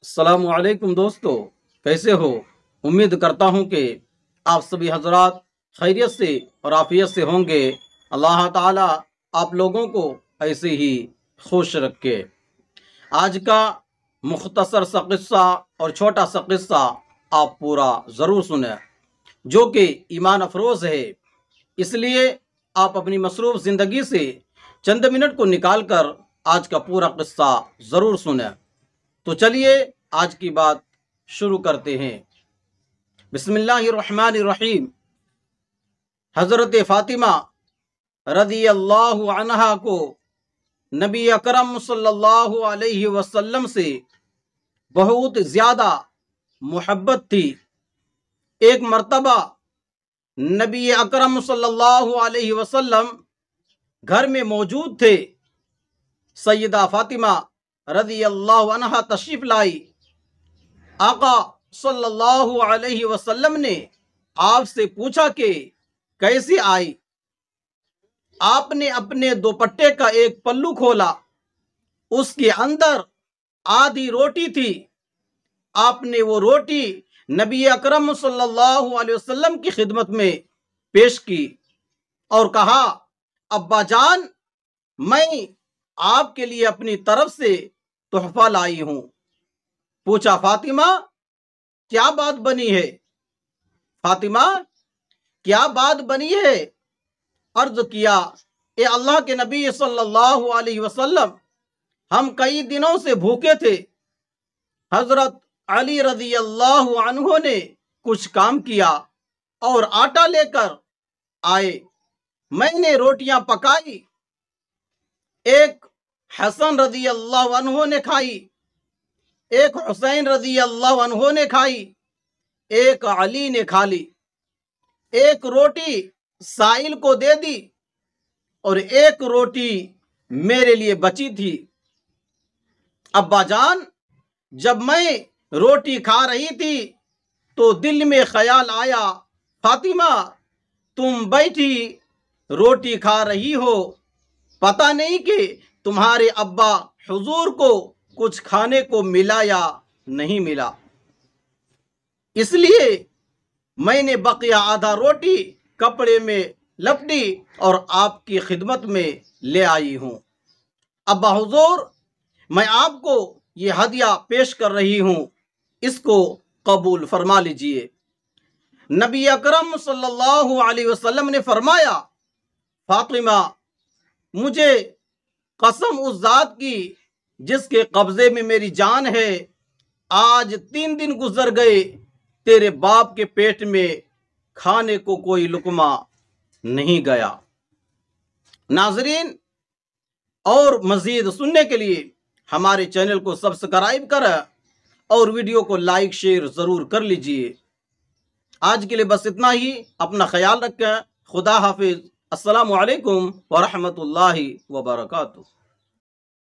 अस्सलाम वालेकुम दोस्तों, कैसे हो। उम्मीद करता हूँ कि आप सभी हजरात खैरियत से और आफियत से होंगे। अल्लाह ताला आप लोगों को ऐसे ही खुश रखे। आज का मुख्तसर सा किस्सा और छोटा सा किस्सा आप पूरा ज़रूर सुने, जो कि ईमान अफरोज़ है। इसलिए आप अपनी मसरूफ़ ज़िंदगी से चंद मिनट को निकाल कर आज का पूरा किस्सा ज़रूर सुने। तो चलिए आज की बात शुरू करते हैं। बिस्मिल्लाहिर्रहमानिर्रहीम। हज़रत फ़ातिमा रज़ी अल्लाहु अन्हा को नबी अकरम सल्लल्लाहु अलैहि वसल्लम से बहुत ज़्यादा मोहब्बत थी। एक मर्तबा नबी अकरम सल्लल्लाहु अलैहि वसल्लम घर में मौजूद थे। सैयदा फ़ातिमा रज़ी अल्लाहु अन्हा तशरीफ़ लाई। आका सल्लल्लाहु अलैहि वसल्लम ने आपसे पूछा कि कैसे आई। आपने अपने दुपट्टे का एक पल्लू खोला, उसके अंदर आधी रोटी थी। आपने वो रोटी नबी अकरम सल्लल्लाहु अलैहि वसल्लम की खिदमत में पेश की और कहा, अब्बा जान, मैं आपके लिए अपनी तरफ से तोहफा लाई हूं। पूछा, फातिमा क्या बात बनी है? फातिमा क्या बात बनी है? अर्ज किया, ए अल्लाह के नबी सल्लल्लाहु अलैहि वसल्लम, हम कई दिनों से भूखे थे। हजरत अली रज़ी अल्लाहु अन्हु ने कुछ काम किया और आटा लेकर आए। मैंने रोटियां पकाई। एक हसन रज़ी अल्लाहु अन्हु ने खाई, एक हुसैन रज़ी अल्लाहु अन्हु ने खाई, एक अली ने खा ली। एक रोटी साइल को दे दी और एक रोटी मेरे लिए बची थी। अब्बा जान, जब मैं रोटी खा रही थी तो दिल में ख्याल आया, फातिमा तुम बैठी रोटी खा रही हो, पता नहीं कि तुम्हारे अब्बा हुजूर को कुछ खाने को मिला या नहीं मिला, इसलिए मैंने बकिया आधा रोटी कपड़े में लपटी और आपकी खिदमत में ले आई हूं। अब्बा हुजूर, मैं आपको ये हदिया पेश कर रही हूं, इसको कबूल फरमा लीजिए। नबी अकरम सल्लल्लाहु अलैहि वसल्लम ने फरमाया, फातिमा, मुझे कसम उस जात की जिसके कब्जे में मेरी जान है, आज 3 दिन गुजर गए, तेरे बाप के पेट में खाने को कोई लुकमा नहीं गया। नाजरीन, और मजीद सुनने के लिए हमारे चैनल को सब्सक्राइब करें और वीडियो को लाइक शेयर ज़रूर कर लीजिए। आज के लिए बस इतना ही। अपना ख्याल रखें। खुदा हाफिज। अस्सलामु अलैकुम व रहमतुल्लाहि व बरकातुहू।